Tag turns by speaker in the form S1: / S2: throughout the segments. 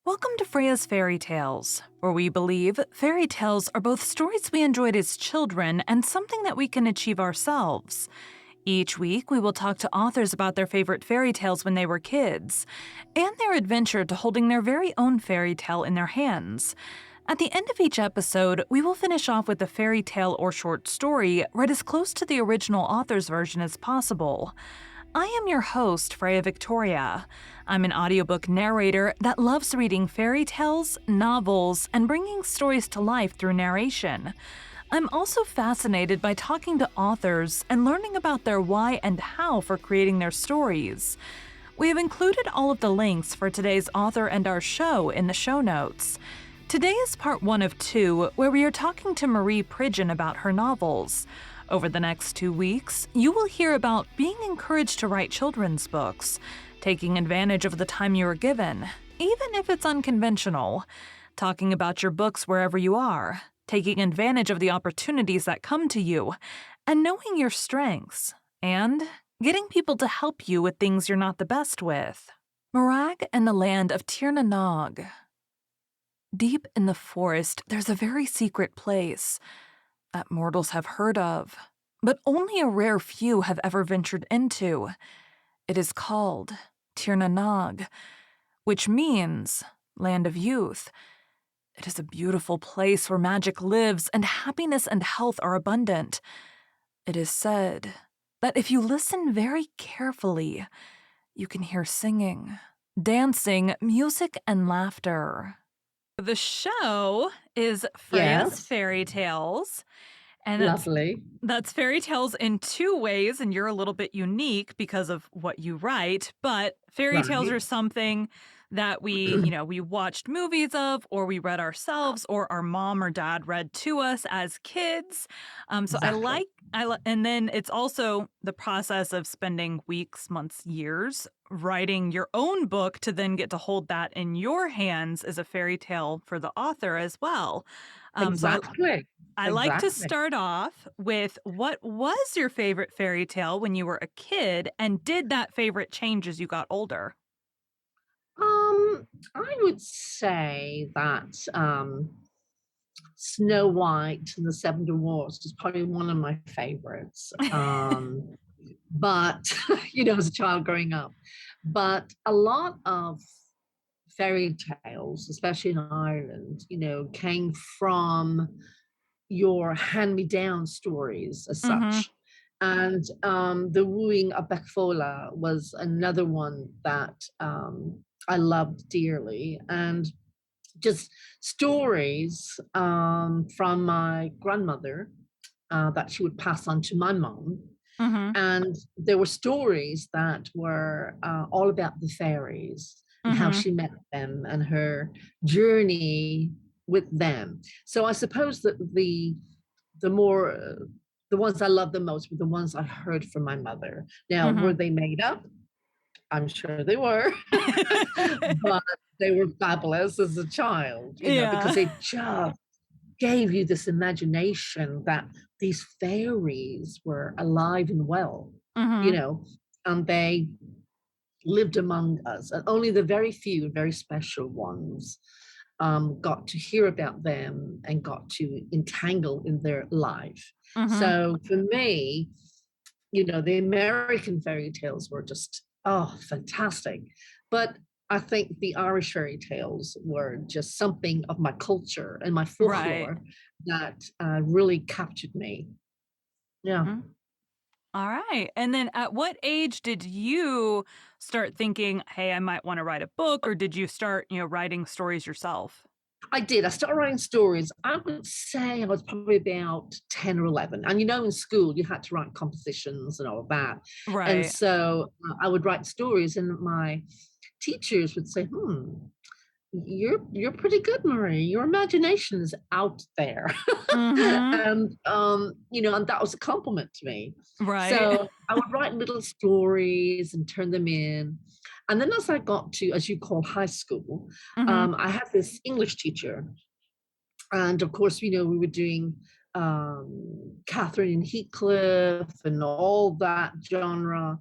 S1: Welcome to Freya's Fairy Tales, where we believe fairy tales are both stories we enjoyed as children and something that we can achieve ourselves. Each week, we will talk to authors about their favorite fairy tales when they were kids, and their adventure to holding their very own fairy tale in their hands. At the end of each episode, we will finish off with a fairy tale or short story read as close to the original author's version as possible. I am your host, Freya Victoria. I'm an audiobook narrator that loves reading fairy tales, novels, and bringing stories to life through narration. I'm also fascinated by talking to authors and learning about their why and how for creating their stories. We have included all of the links for today's author and our show in the show notes. Today is part 1 of 2, where we are talking to Pridgen about her novels. Over the next 2 weeks, you will hear about being encouraged to write children's books, taking advantage of the time you are given, even if it's unconventional, talking about your books wherever you are, taking advantage of the opportunities that come to you, and knowing your strengths, and getting people to help you with things you're not the best with. Morag and the land of Tir na Nog. Deep in the forest, there's a very secret place that mortals have heard of, but only a rare few have ever ventured into. It is called Tir na Nog, which means Land of Youth. It is a beautiful place where magic lives and happiness and health are abundant. It is said that if you listen very carefully, you can hear singing, dancing, music, and laughter. The show is Freya's
S2: Yes,
S1: Fairy Tales, and
S2: lovely.
S1: that's fairy tales in 2 ways, and you're a little bit unique because of what you write, but fairy tales
S2: Right.
S1: are something that we watched movies of, or we read ourselves, or our mom or dad read to us as kids. So I
S2: Exactly.
S1: like I li and then it's also the process of spending weeks, months, years writing your own book to then get to hold that in your hands as a fairy tale for the author as well. So
S2: Exactly.
S1: I like to
S2: Exactly.
S1: start off with what was your favorite fairy tale when you were a kid, and did that favorite change as you got older?
S2: I would say that Snow White and the Seven Dwarfs is probably one of my favorites. But as a child growing up. But a lot of fairy tales, especially in Ireland, came from your hand-me-down stories as
S1: Mhm,
S2: such. And the wooing of Becfola was another one that I loved dearly. And just stories from my grandmother that she would pass on to my mom.
S1: mhm,
S2: And there were stories that were all about the fairies and how
S1: mhm.
S2: she met them and her journey with them. So I suppose that the more the ones I love the most were the ones I heard from my mother. Now, were
S1: Mhm.
S2: they made up? I'm sure they were, but they were fabulous as a child, because
S1: Yeah.
S2: they just gave you this imagination that these fairies were alive and well, you
S1: Mhm.
S2: know, and they lived among us, and only the very few, very special ones got to hear about them and got to entangle in their life.
S1: Mhm.
S2: So for me, the American fairy tales were just, oh, fantastic. But I think the Irish fairy tales were just something of my culture and my
S1: Right.
S2: folklore that really captured me. Yeah.
S1: Mm. Alright, and then at what age did you start thinking, "Hey, I might wanna write a book," or did you start, writing stories yourself?
S2: I did. I started writing stories. I would say I was probably about 10 or 11. And in school, you had to write compositions and all of that. And
S1: Right.
S2: so I would write stories, and my teachers would say, you're pretty good, Marie. Your imagination is out there.
S1: Mhm.
S2: And that was a compliment to me.
S1: Right.
S2: So I would write little stories and turn them in. And then as I got to, as you call, high school,
S1: Mhm.
S2: I had this English teacher. And of course, we were doing Catherine and Heathcliff and all that genre.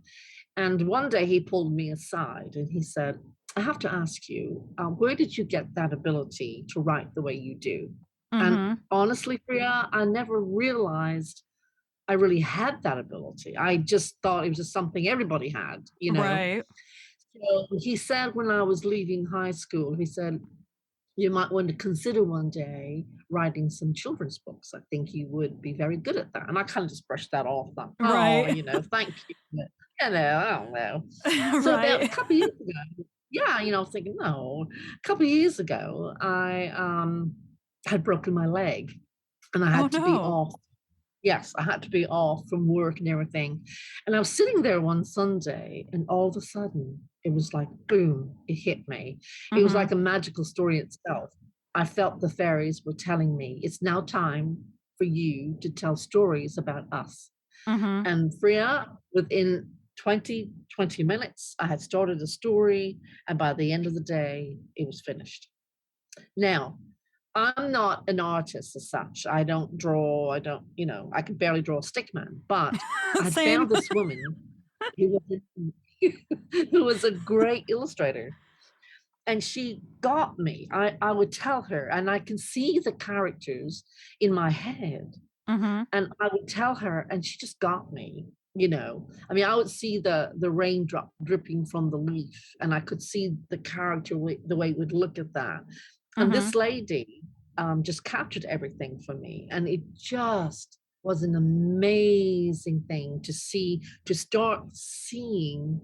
S2: And one day he pulled me aside and he said, I have to ask you, where did you get that ability to write the way you do? And
S1: Mhm.
S2: honestly, Priya, I never realized I really had that ability. I just thought it was just something everybody had, you know?
S1: Right.
S2: So he said when I was leaving high school, he said, you might want to consider one day writing some children's books. I think you would be very good at that. And I kind of just brushed that off, like, oh,
S1: Right.
S2: thank you. But, I don't know. So about a
S1: Right.
S2: couple of years ago, yeah, I was thinking, no, a couple of years ago, I had broken my leg and I
S1: Oh,
S2: had to be
S1: no.
S2: off. Yes, I had to be off from work and everything. And I was sitting there one Sunday, and all of a sudden, it was like, boom, it hit me. It was like
S1: Mhm.
S2: a magical story itself. I felt the fairies were telling me, it's now time for you to tell stories about us.
S1: Mhm.
S2: And Freya, within 20 minutes, I had started a story, and by the end of the day, it was finished. Now, I'm not an artist as such. I don't draw. I don't, I can barely draw a stick man. But I had
S1: Same.
S2: found this woman who was who was a great illustrator, and she got me. I would tell her, and I can see the characters in my head,
S1: Mhm.
S2: and I would tell her, and she just got me. I mean, I would see the raindrop dripping from the leaf, and I could see the character the way it would look at that. And this
S1: Mhm.
S2: lady just captured everything for me, and it just was an amazing thing to see, to start seeing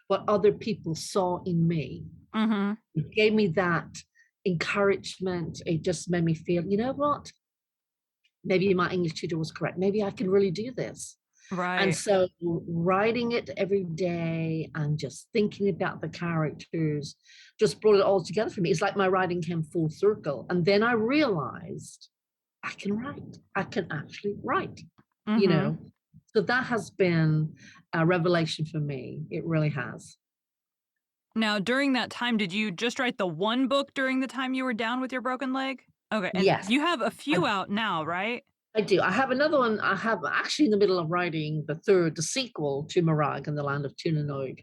S2: what other people saw in me.
S1: Mhm.
S2: It gave me that encouragement. It just made me feel, you know what? Maybe my English tutor was correct. Maybe I can really do this. And
S1: Right.
S2: so writing it every day and just thinking about the characters just brought it all together for me. It's like my writing came full circle. And then I realized I can write. I can actually write, you
S1: Mhm.
S2: know. So that has been a revelation for me. It really has.
S1: Now, during that time, did you just write the one book during the time you were down with your broken leg? Okay, and
S2: Yes.
S1: you have a
S2: I
S1: few out now, right?
S2: I do. I have another one. I have actually in the middle of writing the sequel to Morag and the Land of Tunanog.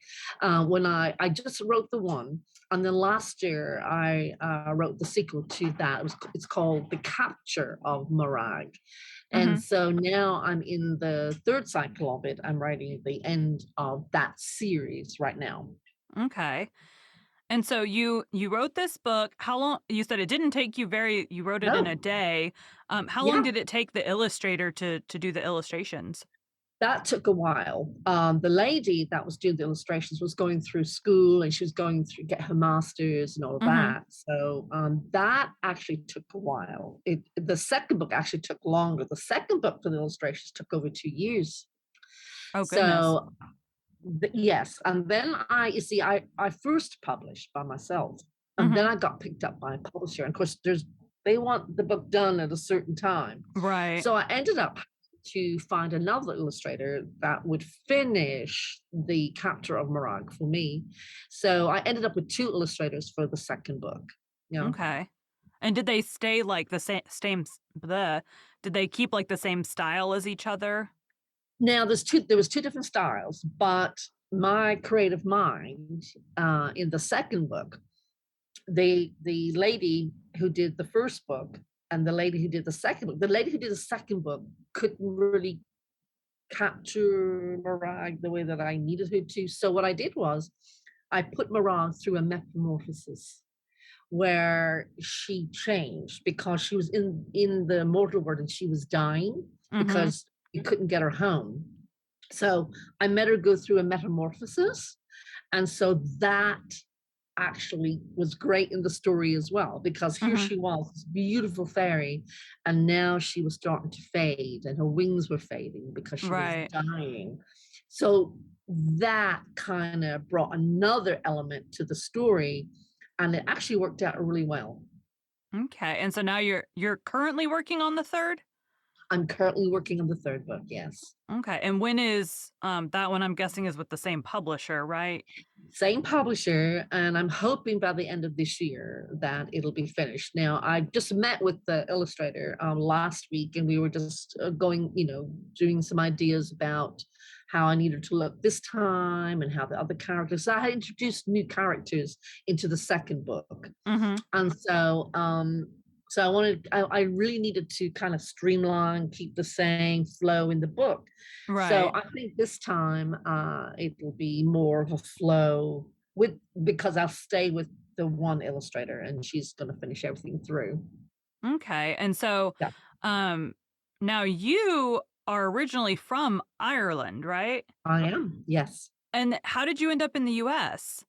S2: When I just wrote the one, and then last year I wrote the sequel to that. It's called The Capture of Morag, and
S1: Mhm.
S2: so now I'm in the third cycle of it. I'm writing the end of that series right now.
S1: Okay. And so you wrote this book. How long you said it didn't take you very you wrote it in a
S2: No,
S1: day. How long
S2: yeah.
S1: did it take the illustrator to do the illustrations?
S2: That took a while. The lady that was doing the illustrations was going through school and she was going through get her master's and all of
S1: Mhm.
S2: that. So that actually took a while. The second book actually took longer. The second book for the illustrations took over 2 years.
S1: Oh, goodness.
S2: So yes, and then you see, I first published by myself, and then
S1: Mhm.
S2: I got picked up by a publisher. And of course, they want the book done at a certain time,
S1: Right.
S2: so I ended up to find another illustrator that would finish the capture of Morag for me. So I ended up with two illustrators for the second book. Yeah.
S1: Okay. And did they stay like the same bleh, did they keep like the same style as each other?
S2: Now there was two different styles, but my creative mind in the second book, the lady who did the first book and the lady who did the second book, the lady who did the second book couldn't really capture Morag the way that I needed her to. So what I did was I put Morag through a metamorphosis where she changed because she was in the mortal world and she was dying
S1: Mhm.
S2: because you couldn't get her home. So I made her go through a metamorphosis, and so that actually was great in the story as well because here
S1: Mhm.
S2: she was, this beautiful fairy, and now she was starting to fade and her wings were fading because she was
S1: Right.
S2: dying. So that kind of brought another element to the story, and it actually worked out really well.
S1: Okay. And so now you're currently working on the 3rd?
S2: I'm currently working on the third book, yes.
S1: Okay. And when is that one I'm guessing is with the same publisher, right?
S2: Same publisher, and I'm hoping by the end of this year that it'll be finished. Now, I just met with the illustrator last week, and we were just going, doing some ideas about how I needed to look this time and how the other characters. So I had introduced new characters into the second book.
S1: Mhm.
S2: And so I really needed to kind of streamline, keep the same flow in the book. So
S1: Right.
S2: I think this time it will be more of a flow with because I'll stay with the one illustrator and she's going to finish everything through.
S1: Okay. And so,
S2: Yeah,
S1: um, now you are originally from Ireland, right?
S2: I am. Yes.
S1: And how did you end up in the US?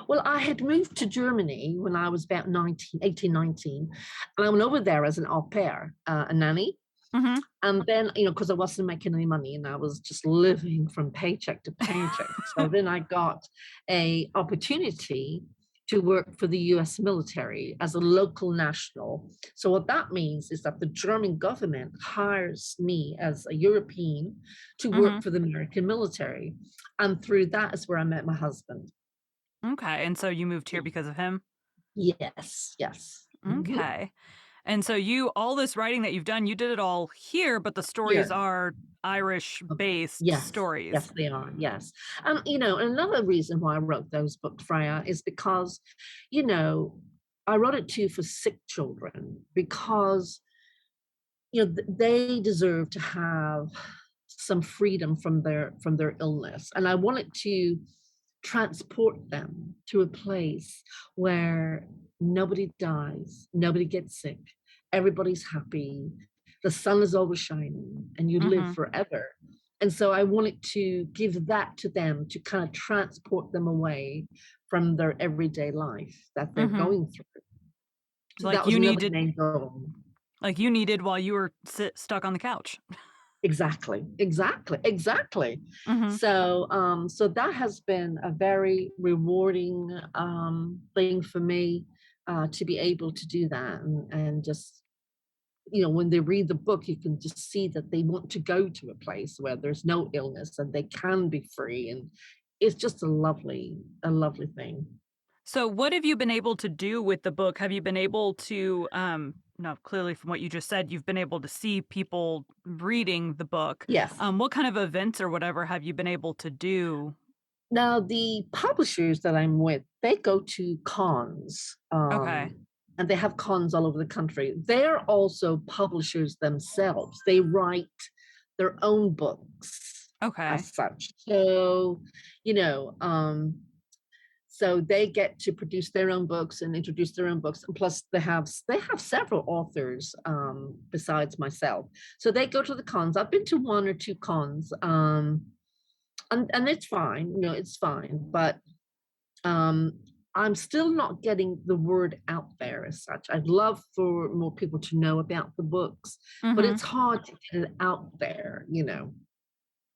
S2: Well, I had moved to Germany when I was about 19, 18, 19, and I went over there as an au pair, a nanny.
S1: Mhm.
S2: And then, because I wasn't making any money and I was just living from paycheck to paycheck. So then I got a opportunity to work for the US military as a local national. So what that means is that the German government hires me as a European to work
S1: Mhm.
S2: for the American military. And through that is where I met my husband.
S1: Okay. And so you moved here because of him?
S2: Yes, yes. Mhm.
S1: Okay. And so you all this writing that you've done, you did it all here, but the stories
S2: Here.
S1: are Irish-based
S2: Yes,
S1: stories.
S2: yes, they are. Yes. Another reason why I wrote those books, Freya, is because, you know, I wrote it too for sick children because, they deserve to have some freedom from their illness. And I wanted to transport them to a place where nobody dies, nobody gets sick, everybody's happy, the sun is always shining, and you live
S1: Mhm.
S2: forever. And so I wanted to give that to them to kind of transport them away from their everyday life that they're
S1: Mhm.
S2: going through. So
S1: Like
S2: that was
S1: you
S2: another
S1: needed
S2: main goal.
S1: like you needed while you were stuck on the couch.
S2: Exactly, exactly, exactly.
S1: Mhm.
S2: So that has been a very rewarding thing for me to be able to do that, and just when they read the book, you can just see that they want to go to a place where there's no illness and they can be free, and it's just a lovely thing.
S1: So what have you been able to do with the book? Have you been able to no, clearly from what you just said, you've been able to see people reading the book.
S2: Yes.
S1: What kind of events or whatever have you been able to do?
S2: Now, the publishers that I'm with, they go to cons,
S1: Okay.
S2: and they have cons all over the country. They're also publishers themselves. They write their own books
S1: Okay.
S2: as such. You know, um, so they get to produce their own books and introduce their own books. And plus, they have several authors besides myself. So they go to the cons. I've been to one or two cons. And it's fine, it's fine. But um, I'm still not getting the word out there as such. I'd love for more people to know about the books, but
S1: Mhm.
S2: it's hard to get it out there.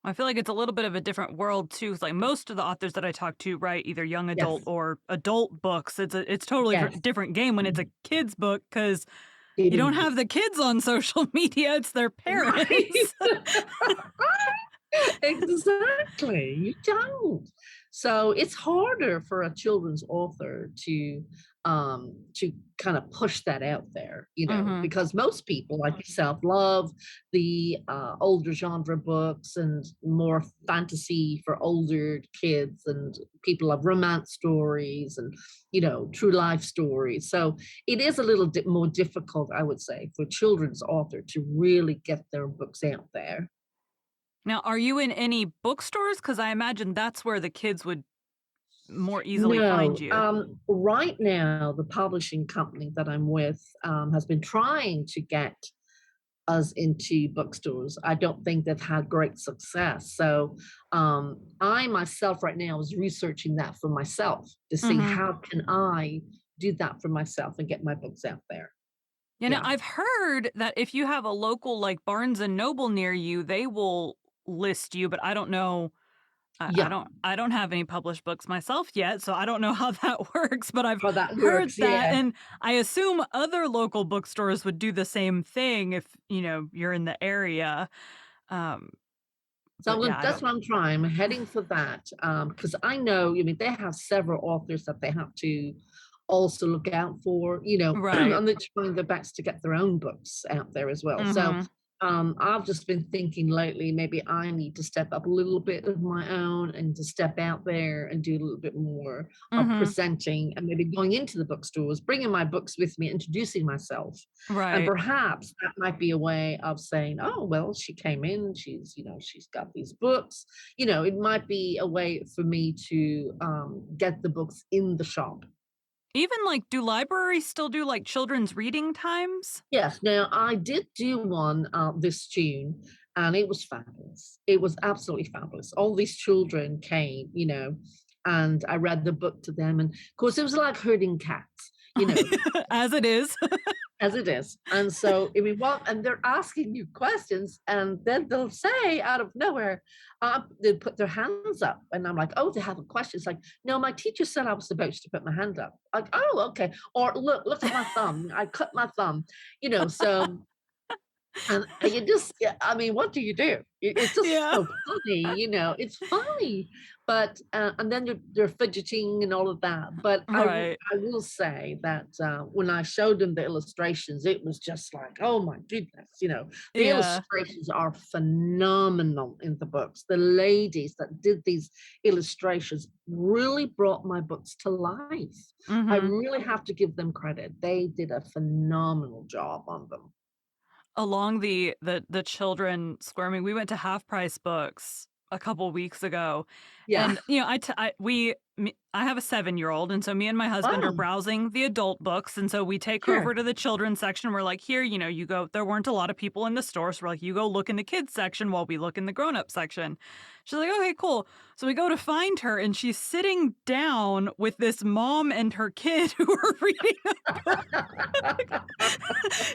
S1: I feel like it's a little bit of a different world too. 'Cause, like most of the authors that I talk to, right, either young adult
S2: Yes,
S1: or adult books, it's totally
S2: yes,
S1: different game when it's a kid's book because
S2: it
S1: you don't have
S2: is.
S1: the kids on social media; it's their
S2: Right.
S1: parents.
S2: Exactly. You don't. So it's harder for a children's author to kind of push that out there,
S1: Mhm.
S2: because most people like yourself love the older genre books and more fantasy for older kids, and people love romance stories and true life stories. So it is a little bit more difficult, I would say, for children's author to really get their books out there.
S1: Now, are you in any bookstores? Because I imagine that's where the kids would more easily find
S2: No,
S1: you.
S2: right now, the publishing company that I'm with has been trying to get us into bookstores. I don't think they've had great success. So I myself right now is researching that for myself to see
S1: Mhm.
S2: how can I do that for myself and get my books out there.
S1: You know,
S2: Yeah.
S1: I've heard that if you have a local, like, Barnes& and Noble near you, they will list you, but I don't know I
S2: Yeah.
S1: don't have any published books myself yet, so I don't know how that works, but I've
S2: How that
S1: heard
S2: works.
S1: that,
S2: Yeah.
S1: and I assume other local bookstores would do the same thing if, you're in the area, um,
S2: So
S1: but yeah, I
S2: that's
S1: don't
S2: what I'm trying. I'm heading for that because I know, they have several authors that they have to also look out for,
S1: Right.
S2: and they're trying their best to get their own books out there as well. So
S1: Mhm.
S2: I've just been thinking lately, maybe I need to step up a little bit of my own and to step out there and do a little bit more of
S1: Mhm.
S2: presenting and maybe going into the bookstores, bringing my books with me, introducing myself. And
S1: Right.
S2: perhaps that might be a way of saying, oh, well, she came in, she's got these books. It might be a way for me to get the books in the shop.
S1: Even, like, do libraries still do, like, children's reading times?
S2: Yes, now I did do one, this June, and it was fabulous. It was absolutely fabulous. All these children came, and I read the book to them, and of course, it was like herding cats, you know,
S1: As it is.
S2: as it is. And so if we want, and they're asking you questions, and then they'll say out of nowhere, they put their hands up, and I'm like, oh, they have a question. It's like, no, my teacher said I was supposed to put my hand up. Like, oh, okay. Or look at my thumb. I cut my thumb. So and you just yeah, I mean, what do you do? It's just
S1: Yeah.
S2: so funny, it's funny, but, and then they're fidgeting and all of that, but
S1: Right.
S2: I will say that, when I showed them the illustrations, it was just like, "Oh my goodness," the
S1: Yeah.
S2: illustrations are phenomenal in the books. The ladies that did these illustrations really brought my books to life. I
S1: Mhm.
S2: really have to give them credit. They did a phenomenal job on them.
S1: Along the children squirming, we went to Half Price Books a couple weeks ago,
S2: Yeah.
S1: and, I have a 7-year-old, and so me and my husband are
S2: Wow.
S1: browsing the adult books, and so we take her
S2: Sure.
S1: over to the children's section. We're like, "Here, you go." There weren't a lot of people in the store, so we're like, "You go look in the kids section while we look in the grown-up section." She's like, "Okay, cool." So we go to find her, and she's sitting down with this mom and her kid who are reading a book.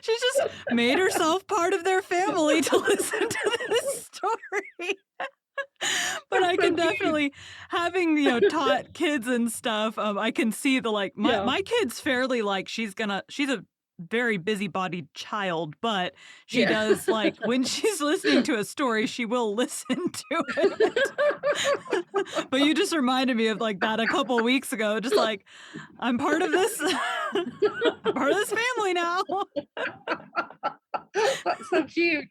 S1: She's just made herself part of their family to listen to this story. But
S2: That's
S1: I
S2: so
S1: can
S2: cute.
S1: definitely having, taught kids and stuff, I can see the, like
S2: Yeah,
S1: my kid's fairly, like, she's a very busy-bodied child, but she
S2: yeah.
S1: does, like when she's listening to a story, she will listen to it. But you just reminded me of, like, that a couple weeks ago, just like, I'm part of this I'm part of this family now.
S2: That's so cute.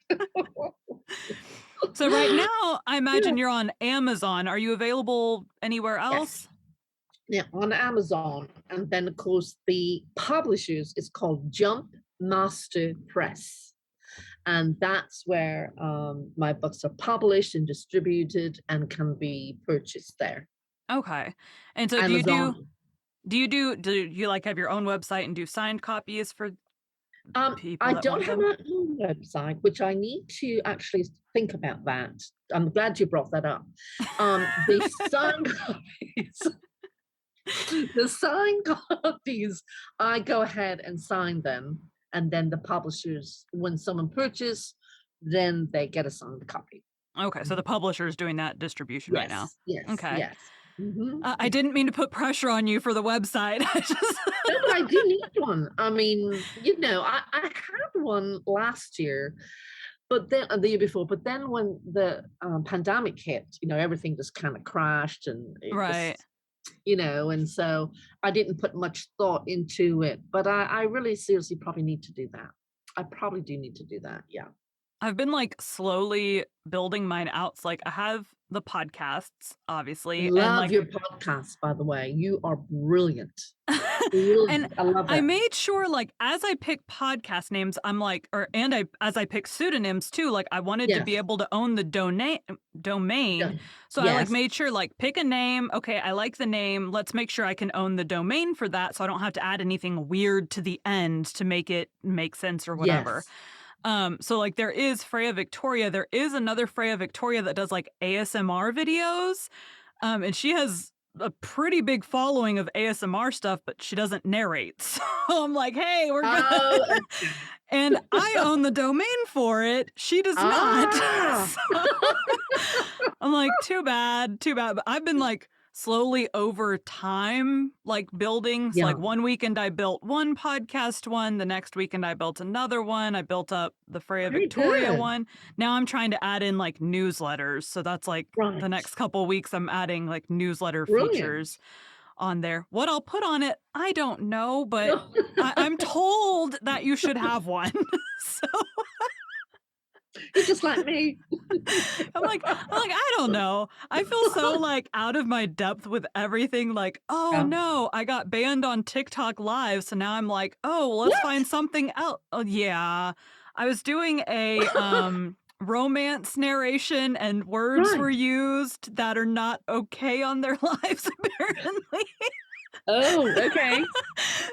S1: So right now, I
S2: Yeah.
S1: imagine you're on Amazon. Are you available anywhere
S2: Yes.
S1: else?
S2: Yeah, on Amazon, and then, of course, the publishers is called Jump Master Press, and that's where, my books are published and distributed and can be purchased there.
S1: Okay. And so
S2: Amazon.
S1: do you, like, have your own website and do signed copies for people
S2: I
S1: that
S2: don't
S1: want
S2: have
S1: them?
S2: my own website, which I need to actually think about that. I'm glad you brought that up. The signed copies, the signed copies, I go ahead and sign them, and then the publishers, when someone purchase, then they get a signed copy.
S1: Okay, so
S2: Mhm.
S1: the publisher is doing that distribution right now.
S2: Yes, yes,
S1: Okay.
S2: yes. Mhm.
S1: I didn't mean to put pressure on you for the website. I just
S2: No, but I do need one. I mean, I had one last year, but then the year before, but then when the, pandemic hit, everything just kinda crashed and it
S1: Right.
S2: just and so I didn't put much thought into it, but I really seriously probably need to do that. I probably do need to do that, yeah.
S1: I've been, like, slowly building mine out. So, like, I have the podcasts,
S2: I
S1: obviously, and,
S2: love
S1: like
S2: your podcast, by the way. You are brilliant.
S1: and
S2: Brilliant. I love
S1: I
S2: it.
S1: made sure, like, as I pick podcast names, I'm like or and I as I pick pseudonyms too, like, I wanted to be
S2: Yes.
S1: able to own the domain,
S2: Yeah.
S1: so I, like,
S2: Yes.
S1: made sure, like, pick a name, okay, I like the name, let's make sure I can own the domain for that so I don't have to add anything weird to the end to make it make sense or whatever.
S2: Yes.
S1: So, like, there is Freya Victoria, there is another Freya Victoria that does, like, ASMR videos, and she has a pretty big following of ASMR stuff, but she doesn't narrate. So I'm like, "Hey, we're good."
S2: Oh, okay.
S1: And I own the domain for it. She does not.
S2: Ah!
S1: So I'm like, "Too bad, too bad." But I've been, like, slowly over time, like, building. So, like,
S2: Yeah,
S1: one weekend I built one podcast one, the next weekend I built another one, I built up the Freya
S2: very
S1: Victoria
S2: good.
S1: one. Now I'm trying to add in, like, newsletters, so that's, like, the
S2: Right.
S1: next couple weeks I'm adding, like, newsletter
S2: Brilliant.
S1: features on there. What I'll put on it, I don't know, but I'm told that you should have one. So
S2: You're just like me.
S1: I'm like, I don't know. I feel so like out of my depth with everything. Like, oh
S2: Yeah.
S1: no, I got banned on TikTok Live, so now I'm like, oh, well, let's
S2: What?
S1: find something else. Oh yeah, I was doing a romance narration, and words were
S2: Right.
S1: used that are not okay on their lives, apparently.
S2: Oh, okay.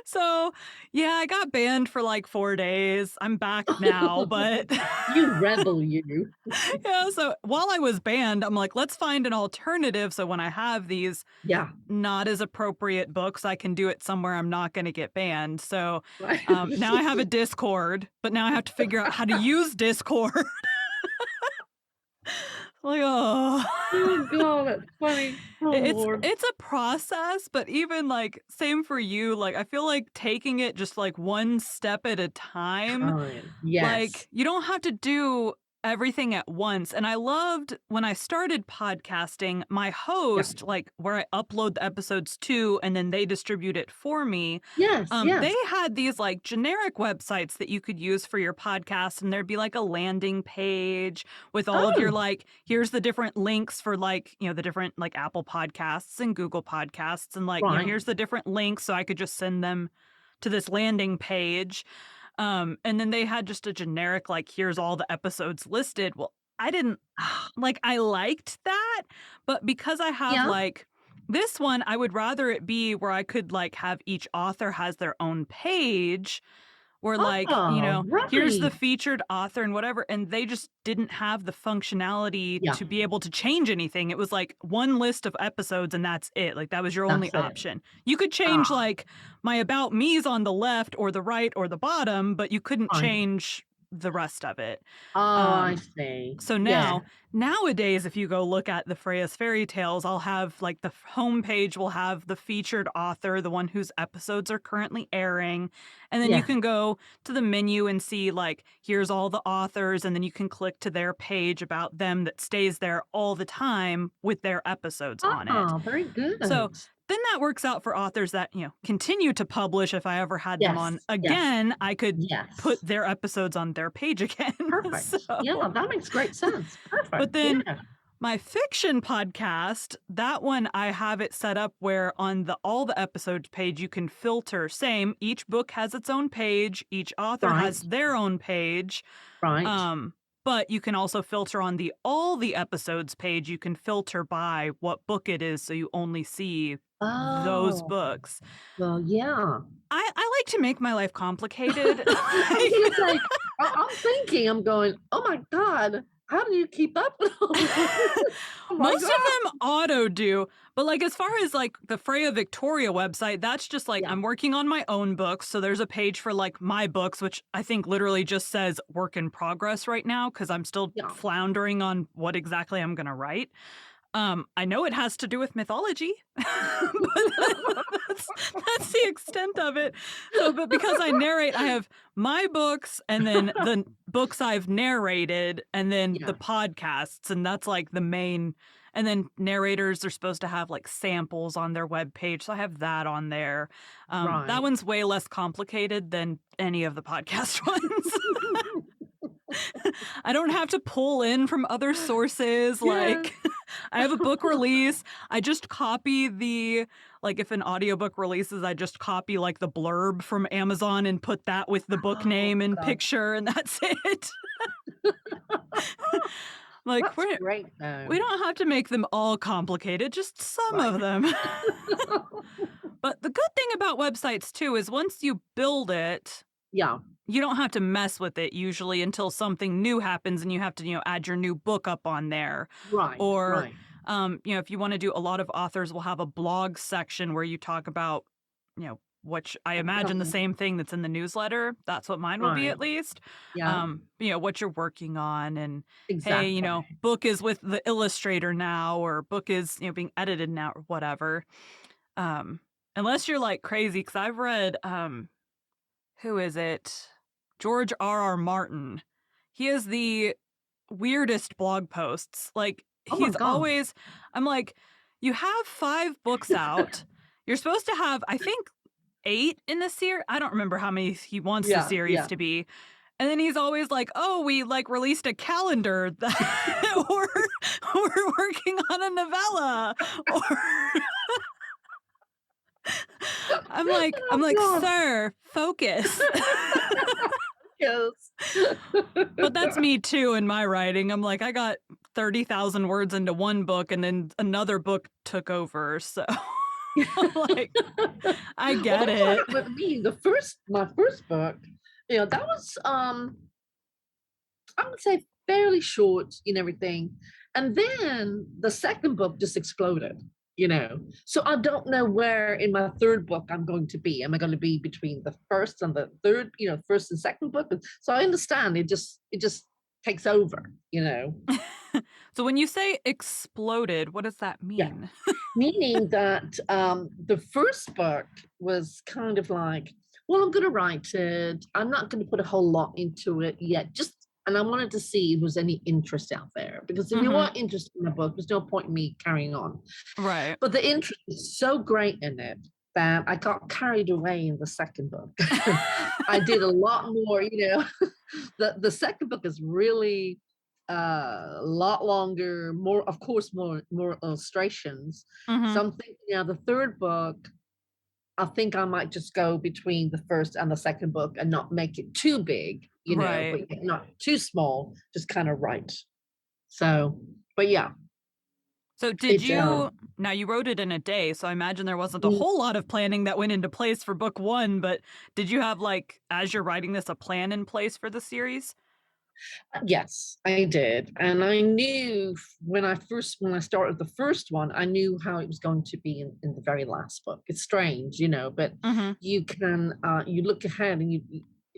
S1: So yeah, I got banned for like 4 days. I'm back now, but
S2: You rebel, you.
S1: yeah, so while I was banned, I'm like, let's find an alternative so when I have these
S2: Yeah.
S1: not as appropriate books, I can do it somewhere I'm not going to get banned. So
S2: Right.
S1: now I have a Discord, but now I have to figure out how to use Discord. Like, oh,
S2: Oh god, that's funny. Oh
S1: it's
S2: lord.
S1: it's a process, but even like same for you. Like, I feel like taking it just like one step at a time.
S2: Time. Yes.
S1: Like, you don't have to do everything at once, and I loved when I started podcasting, my
S2: Yeah.
S1: host, like, where I upload the episodes to, and then they distribute it for me,
S2: Yes,
S1: they
S2: yes.
S1: had these, like, generic websites that you could use for your podcast, and there'd be, like, a landing page with all of your,
S2: Oh,
S1: like, here's the different links for, like, the different, like, Apple Podcasts and Google Podcasts, and, like,
S2: right.
S1: here's the different links so I could just send them to this landing page. And then they had just a generic, like, here's all the episodes listed. Well, I didn't like, I liked that, but because I have,
S2: Yeah.
S1: like, this one, I would rather it be where I could, like, have each author has their own page where, like,
S2: Oh,
S1: here's the
S2: right.
S1: featured author and whatever, and they just didn't have the functionality
S2: Yeah,
S1: to be able to change anything. It was like one list of episodes and that's it. Like, that was your only
S2: that's it.
S1: option. You could change,
S2: Ah,
S1: like, my about me's on the left or the right or the bottom, but you couldn't
S2: right.
S1: change the rest of it.
S2: Oh, I
S1: Um
S2: see.
S1: so
S2: Yeah.
S1: nowadays, if you go look at the Freya's fairy tales, I'll have like the homepage will have the featured author, the one whose episodes are currently airing. And then you
S2: Yes.
S1: can go to the menu and see, like, here's all the authors. And then you can click to their page about them that stays there all the time with their episodes on it.
S2: Ah, very
S1: So
S2: good.
S1: then that works out for authors that, continue to publish. If I ever had them on
S2: Yes, yes,
S1: again, I could put
S2: yes.
S1: their episodes on their page again. So,
S2: Perfect. Yeah, that makes great sense.
S1: but
S2: Perfect.
S1: then
S2: Yeah.
S1: my fiction podcast, that one I have it set up where on the all the episodes page you can filter. Same, each book has its own page, each author has
S2: Right,
S1: their own page.
S2: right.
S1: Um, but you can also filter on the all the episodes page. You can filter by what book it is, so you only see those
S2: Oh,
S1: books.
S2: well, yeah.
S1: I like to make my life complicated.
S2: I was
S1: Like,
S2: gonna say, I'm thinking, I'm going, "Oh my god, how do you keep up with all this? Oh my
S1: most
S2: god."
S1: of them auto do, but, like, as far as, like, the Freya Victoria website, that's just, like,
S2: Yeah,
S1: I'm working on my own books, so there's a page for, like, my books, which I think literally just says "work in progress" right now because 'cause I'm still
S2: yeah.
S1: floundering on what exactly I'm gonna write. I know it has to do with mythology, but that's the extent of it. So, but because I narrate, I have my books and then the books I've narrated and then the
S2: Yes,
S1: podcasts, and that's like the main. And then narrators are supposed to have like samples on their webpage, so I have that on there. That
S2: right.
S1: one's way less complicated than any of the podcast ones. I don't have to pull in from other sources,
S2: Yes.
S1: like, I have a book release, I just copy the like, if an audiobook releases, I just copy, like, the blurb from Amazon and put that with the book
S2: Oh
S1: name and
S2: god,
S1: picture, and that's it. Like,
S2: that's great though.
S1: we don't have to make them all complicated, just some
S2: Right.
S1: of them. But the good thing about websites too is once you build it,
S2: Yeah,
S1: you don't have to mess with it usually until something new happens and you have to, add your new book up on there.
S2: right,
S1: Or,
S2: right.
S1: if you want to do a lot of authors will have a blog section where you talk about, which I imagine the
S2: Um,
S1: same thing that's in the newsletter. That's what mine will be at
S2: right.
S1: least.
S2: Yeah,
S1: What you're working on and hey,
S2: exactly.
S1: book is with the illustrator now or book is, being edited now or whatever. Um, unless you're like crazy, because I've read who is it? George R. R. Martin. He has the weirdest blog posts. Like,
S2: Oh my
S1: he's
S2: god.
S1: always I'm like, "You have 5 books out. You're supposed to have, I think, 8 in the series." I don't remember how many he wants the
S2: Yeah,
S1: series
S2: yeah.
S1: to be. And then he's always like, "Oh, we, like, released a calendar that we're working on a novella," or I'm like,
S2: Oh,
S1: "Sir, focus."
S2: yes.
S1: But that's me too in my writing. I'm like, I got 30,000 words into one book and then another book took over, so like, I
S2: Well,
S1: get
S2: that's what
S1: it.
S2: happened with me. My first book, that was I would say fairly short and everything. And then the second book just exploded. So I don't know where in my third book I'm going to be. Am I going to be between the first and the third, first and second book? So I understand it just takes over.
S1: So when you say exploded, what does that
S2: Yeah.
S1: mean?
S2: Meaning that the first book was kind of like, well, I'm going to write it. I'm not going to put a whole lot into it yet. And I wanted to see if there was any interest out there. Because if you
S1: Mhm.
S2: weren't interested in the book, there's no point in me carrying on.
S1: Right.
S2: But the interest is so great in it that I got carried away in the second book. I did a lot more. The second book is really a lot longer, more, of course, more illustrations.
S1: Mhm.
S2: So I'm thinking now the third book, I think I might just go between the first and the second book and not make it too big,
S1: Right.
S2: but yet not too small, just kind of right. So, but yeah,
S1: So did
S2: it
S1: you now you wrote it in a day, so I imagine there wasn't a
S2: mm,
S1: whole lot of planning that went into place for book 1, but did you have, like, as you're writing this, a plan in place for the series?
S2: yes, I did. And I knew when I started the first one, I knew how it was going to be in the very last book. It's strange, but
S1: Mhm.
S2: you look ahead and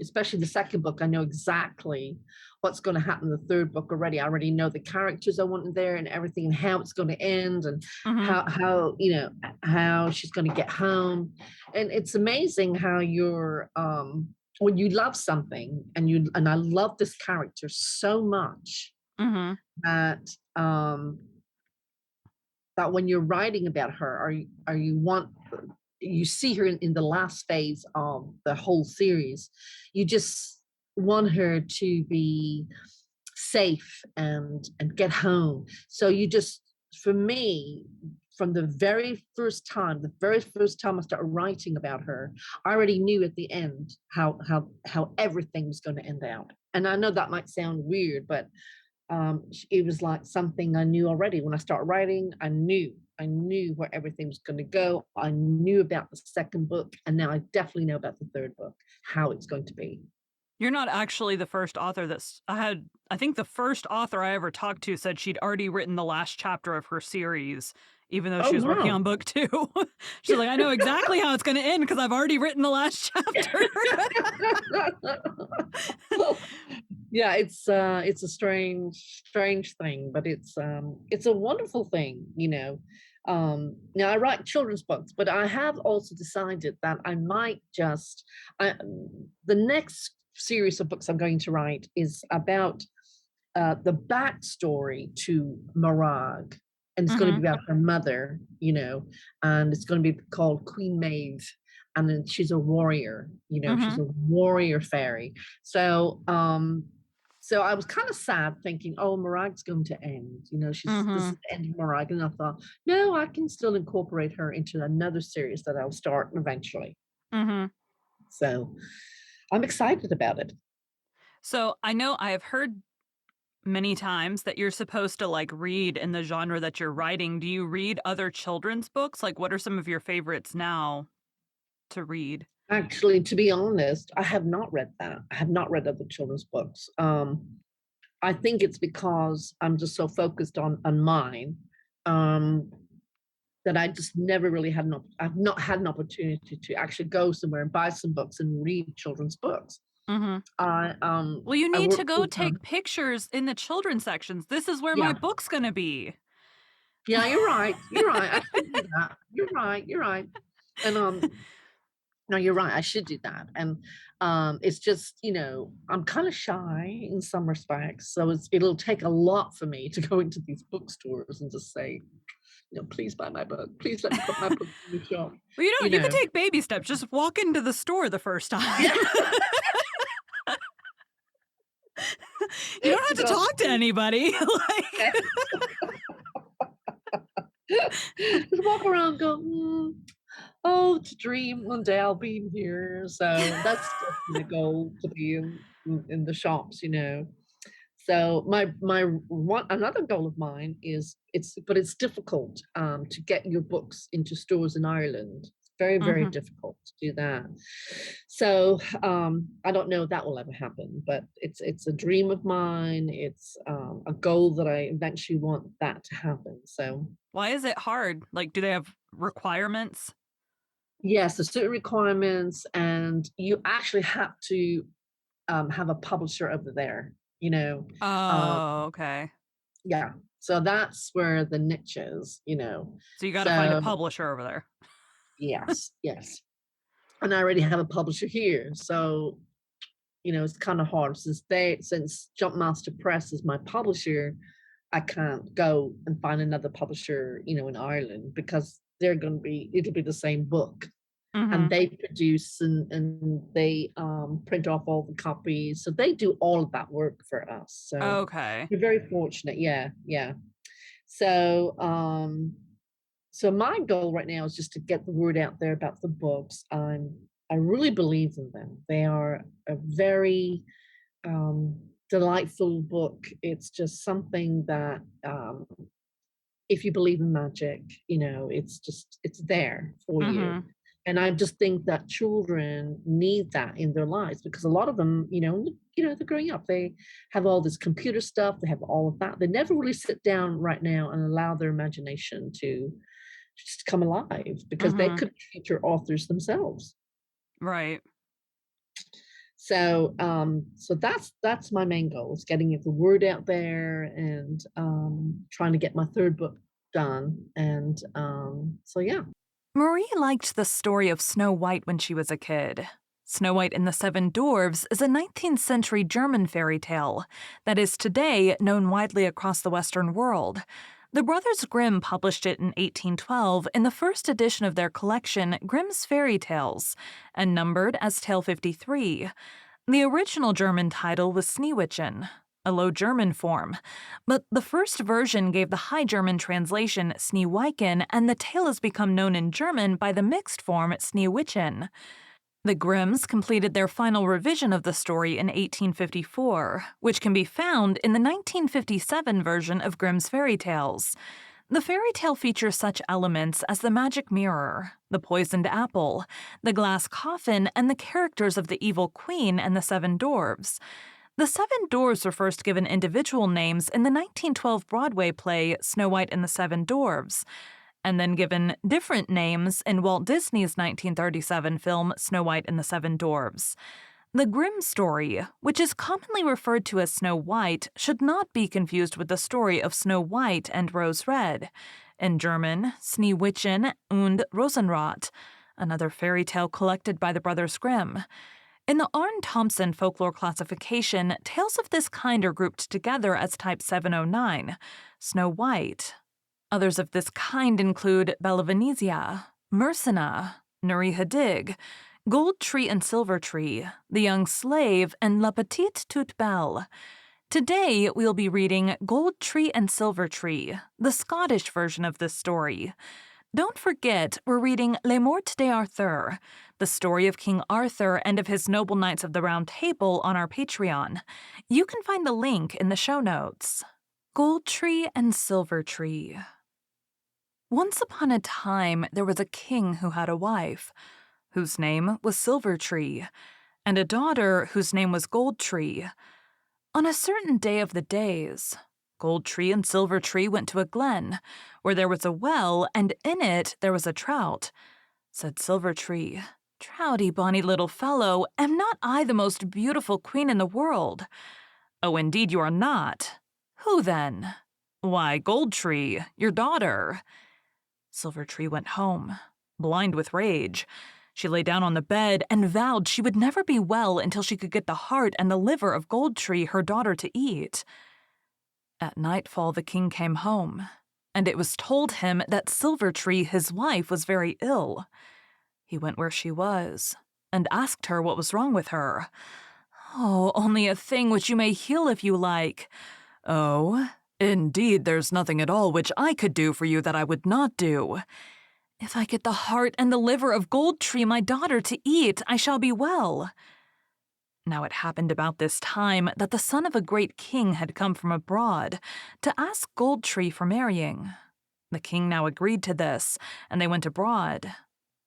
S2: especially the second book, I know exactly what's going to happen in the third book already. I already know the characters I want in there and everything and how it's going to end and
S1: Mhm.
S2: how she's going to get home. And it's amazing how when you love something and I love this character so much
S1: Mhm.
S2: that that when you're writing about her or you see her in the last phase of the whole series, you just want her to be safe and get home. So you just for me from the very first time I started writing about her, I already knew at the end how everything was going to end out. And I know that might sound weird, but it was like something I knew already. When I started writing, I knew where everything was going to go. I knew about the second book, and now I definitely know about the third book, how it's going to be.
S1: You're not actually the first author that's I think the first author I ever talked to said she'd already written the last chapter of her series, even though
S2: Oh
S1: she was working
S2: wow.
S1: on book 2. She's like, "I know exactly how it's gonna end because 'cause I've already written the last chapter."
S2: Yeah, it's a strange thing, but it's a wonderful thing. Now I write children's books, but I have also decided that I might just the next series of books I'm going to write is about the backstory to Morag, and it's going to
S1: Mhm.
S2: be about her mother, and it's going to be called Queen Maeve, and then she's a warrior, she's
S1: Mhm.
S2: a warrior fairy. So, so I was kind of sad, thinking, "Oh, Morag's going to end. This is
S1: Mhm.
S2: the end of Morag," and I thought, "No, I can still incorporate her into another series that I'll start eventually."
S1: Mhm.
S2: So, I'm excited about it.
S1: So, I know I have heard many times that you're supposed to, like, read in the genre that you're writing. Do you read other children's books? Like, what are some of your favorites now to read?
S2: Actually, to be honest, I have not read that. I have not read other children's books. I think it's because I'm just so focused on mine, um, that I just never really I've not had an opportunity to actually go somewhere and buy some books and read children's books.
S1: Mhm.
S2: I
S1: Well, you
S2: I
S1: need to
S2: work
S1: go
S2: full time.
S1: take pictures in the children's sections. This is where my
S2: Yeah,
S1: book's gonna be.
S2: yeah, you're right. You're right. I should do that. You're right. You're right. And no, you're right. I should do that. And it's just, I'm kind of shy in some respects. So it'll take a lot for me to go into these bookstores and just say, please buy my book. Please let me put my book in the shop.
S1: Well,
S2: You
S1: you could
S2: know.
S1: take baby steps. Just walk into the store the first time.
S2: Yeah.
S1: You don't have to
S2: Go
S1: talk to anybody. Like,
S2: just walk around, go, oh, to dream one day I'll be in here. So that's just my goal to be in the shops, you know. So my one another goal of mine is it's difficult to get your books into stores in Ireland. It's very
S1: mhm.
S2: difficult to do that. So I don't know if that will ever happen, but it's a dream of mine. It's a goal that I eventually want that to happen. So
S1: Why is it hard? Like, do they have requirements?
S2: yes, there's certain requirements, and you actually have to have a publisher over there. You know, um,
S1: Oh, okay.
S2: yeah. So that's where the niche is. You know,
S1: So you gotta find a
S2: so
S1: publisher over there.
S2: yes, and I already have a publisher here. So you know, it's kind of hard since Jumpmaster Press is my publisher. I can't go and find another publisher, you know, in Ireland because it'll be the same book. And
S1: Mhm.
S2: they produce and they print off all the copies. So they do all of that work for us. So
S1: Okay.
S2: we're very fortunate. Yeah, yeah. So so my goal right now is just to get the word out there about the books. I really believe in them. They are a very delightful book. It's just something that if you believe in magic, you know, it's there for you.
S1: Mhm.
S2: And I just think that children need that in their lives because a lot of them, they're growing up. They have all this computer stuff, they have all of that. They never really sit down right now and allow their imagination to just come alive because they
S1: Mhm.
S2: could be future authors themselves.
S1: Right.
S2: So so that's my main goal is getting the word out there and trying to get my third book done. And so yeah.
S1: Marie liked the story of Snow White when she was a kid. Snow White and the Seven Dwarfs is a 19th century German fairy tale that is today known widely across the Western world. The Brothers Grimm published it in 1812 in the first edition of their collection, Grimm's Fairy Tales, and numbered as Tale 53. The original German title was Sneewittchen, a Low German form, but the first version gave the High German translation Sneewiken, and the tale has become known in German by the mixed form Sneewittchen. The Grimms completed their final revision of the story in 1854, which can be found in the 1957 version of Grimm's Fairy Tales. The fairy tale features such elements as the magic mirror, the poisoned apple, the glass coffin, and the characters of the evil queen and the seven dwarves. The seven dwarves were first given individual names in the 1912 Broadway play Snow White and the Seven Dwarfs, and then given different names in Walt Disney's 1937 film Snow White and the Seven Dwarfs. The Grimm story, which is commonly referred to as Snow White, should not be confused with the story of Snow White and Rose Red. In German, Sneewittchen und Rosenrot, another fairy tale collected by the Brothers Grimm. In the Arne Thompson folklore classification, tales of this kind are grouped together as type 709, Snow White. Others of this kind include Bella Venezia, Mersina, Nuri Hadig, Gold Tree and Silver Tree, The Young Slave, and La Petite Toute Belle. Today, we'll be reading Gold Tree and Silver Tree, the Scottish version of this story. Don't forget, we're reading Les Morts d'Arthur, the story of King Arthur and of his noble knights of the Round Table on our Patreon. You can find the link in the show notes. Gold Tree and Silver Tree. Once upon a time, there was a king who had a wife, whose name was Silver Tree, and a daughter whose name was Gold Tree. On a certain day of the days, Gold Tree and Silver Tree went to a glen, where there was a well, and in it there was a trout. Said Silver Tree, "Trouty, bonny little fellow, am not I the most beautiful queen in the world?" "Oh, indeed you are not." "Who then?" "Why, Gold Tree, your daughter." Silver Tree went home, blind with rage. She lay down on the bed and vowed she would never be well until she could get the heart and the liver of Gold Tree, her daughter, to eat. At nightfall the king came home, and it was told him that Silver Tree, his wife, was very ill. He went where she was, and asked her what was wrong with her. Oh, only a thing which you may heal if you like. Oh, indeed, there's nothing at all which I could do for you that I would not do. If I get the heart and the liver of Gold Tree, my daughter, to eat, I shall be well. Now it happened about this time that the son of a great king had come from abroad to ask Gold Tree for marrying. The king now agreed to this, and they went abroad.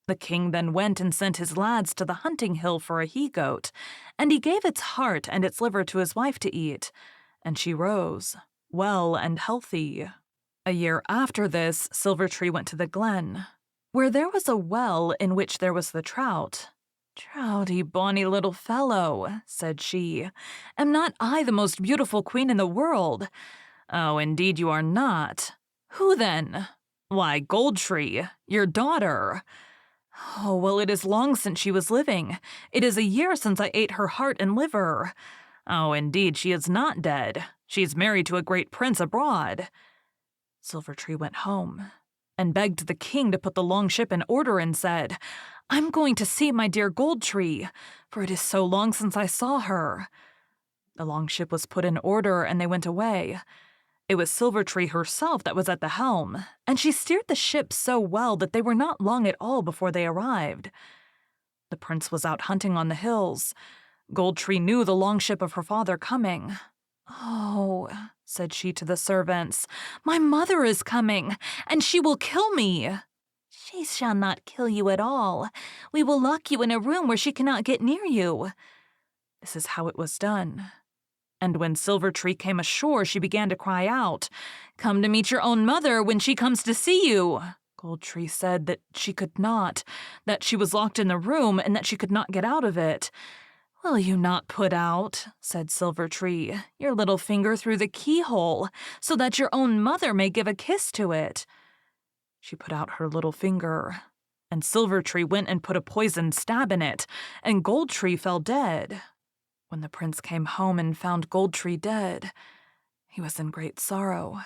S1: The king then went and sent his lads to the hunting hill for a he-goat, and he gave its heart and its liver to his wife to eat, and she rose, well and healthy. A year after this, Silver Tree went to the glen, where there was a well in which there was the trout. "Trouty, bonny little fellow," said she, "am not I the most beautiful queen in the world?" "Oh, indeed you are not." "Who then?" "Why, Gold Tree, your daughter." "Oh, well, it is long since she was living. It is a year since I ate her heart and liver." "Oh, indeed, she is not dead. She is married to a great prince abroad." Silver Tree went home and begged the king to put the long ship in order and said, "I'm going to see my dear Gold Tree, for it is so long since I saw her." The long ship was put in order and they went away. It was Silver Tree herself that was at the helm, and she steered the ship so well that they were not long at all before they arrived. The prince was out hunting on the hills. Gold Tree knew the long ship of her father coming. "Oh," said she to the servants, "my mother is coming, and she will kill me." "She shall not kill you at all. We will lock you in a room where she cannot get near you." This is how it was done. And when Silver Tree came ashore, she began to cry out, "Come to meet your own mother when she comes to see you." Gold Tree said that she could not, that she was locked in the room, and that she could not get out of it. "Will you not put out," said Silver Tree, "your little finger through the keyhole, so that your own mother may give a kiss to it?" She put out her little finger, and Silver Tree went and put a poisoned stab in it, and Gold Tree fell dead. When the prince came home and found Gold Tree dead, he was in great sorrow.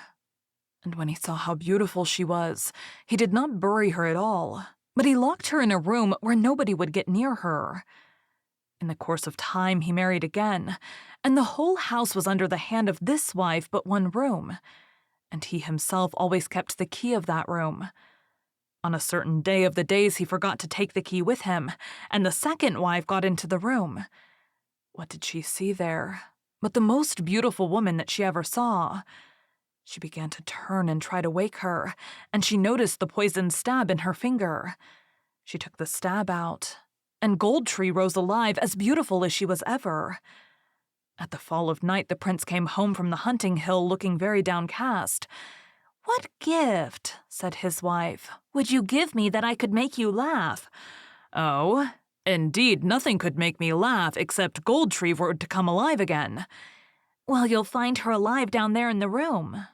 S1: And when he saw how beautiful she was, he did not bury her at all, but he locked her in a room where nobody would get near her. In the course of time, he married again, and the whole house was under the hand of this wife but one room, and he himself always kept the key of that room. On a certain day of the days, he forgot to take the key with him, and the second wife got into the room. What did she see there but the most beautiful woman that she ever saw? She began to turn and try to wake her, and she noticed the poisoned stab in her finger. She took the stab out, and Gold Tree rose alive, as beautiful as she was ever. At the fall of night, the prince came home from the hunting hill looking very downcast. "What gift," said his wife, "would you give me that I could make you laugh?" "Oh, indeed, nothing could make me laugh except Gold Tree were to come alive again." "Well, you'll find her alive down there in the room."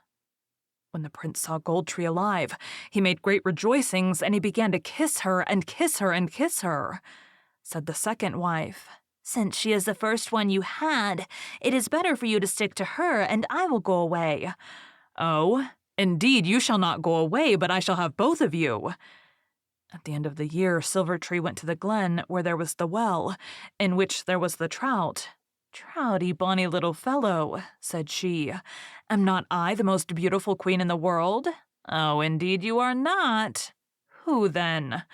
S1: When the prince saw Gold Tree alive, he made great rejoicings, and he began to kiss her and kiss her and kiss her. Said the second wife, "Since she is the first one you had, it is better for you to stick to her, and I will go away." "Oh, indeed, you shall not go away, but I shall have both of you." At the end of the year, Silver Tree went to the glen where there was the well, in which there was the trout. "Trouty, bonny little fellow," said she, "am not I the most beautiful queen in the world?" "Oh, indeed you are not." "Who then?"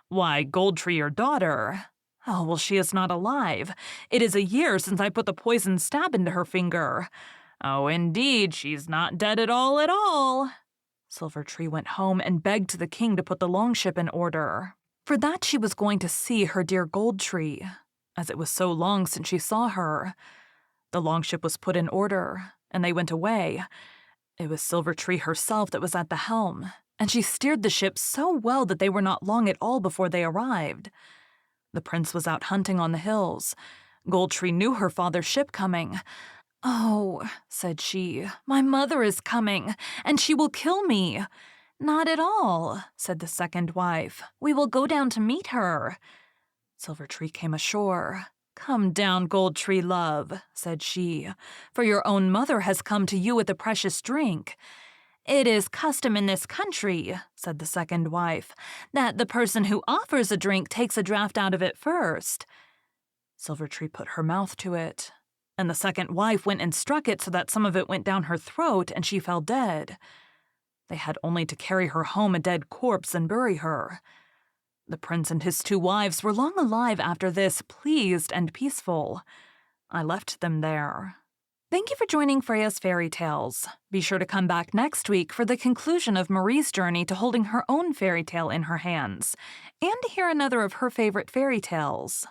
S1: "Why, Gold Tree, your daughter." "Oh, well, she is not alive. It is a year since I put the poisoned stab into her finger." "Oh, indeed, she's not dead at all at all." Silver Tree went home and begged the king to put the long ship in order, for that she was going to see her dear Gold Tree, as it was so long since she saw her. The long ship was put in order, and they went away. It was Silver Tree herself that was at the helm, and she steered the ship so well that they were not long at all before they arrived. The prince was out hunting on the hills. Gold Tree knew her father's ship coming. "Oh," said she, "my mother is coming, and she will kill me." "Not at all," said the second wife. "We will go down to meet her." Silver Tree came ashore. "Come down, Gold Tree, love," said she, "for your own mother has come to you with a precious drink." "It is custom in this country," said the second wife, "that the person who offers a drink takes a draught out of it first." Silvertree put her mouth to it, and the second wife went and struck it so that some of it went down her throat and she fell dead. They had only to carry her home a dead corpse and bury her. The prince and his 2 wives were long alive after this, pleased and peaceful. I left them there. Thank you for joining Freya's Fairy Tales. Be sure to come back next week for the conclusion of Marie's journey to holding her own fairy tale in her hands, and to hear another of her favorite fairy tales.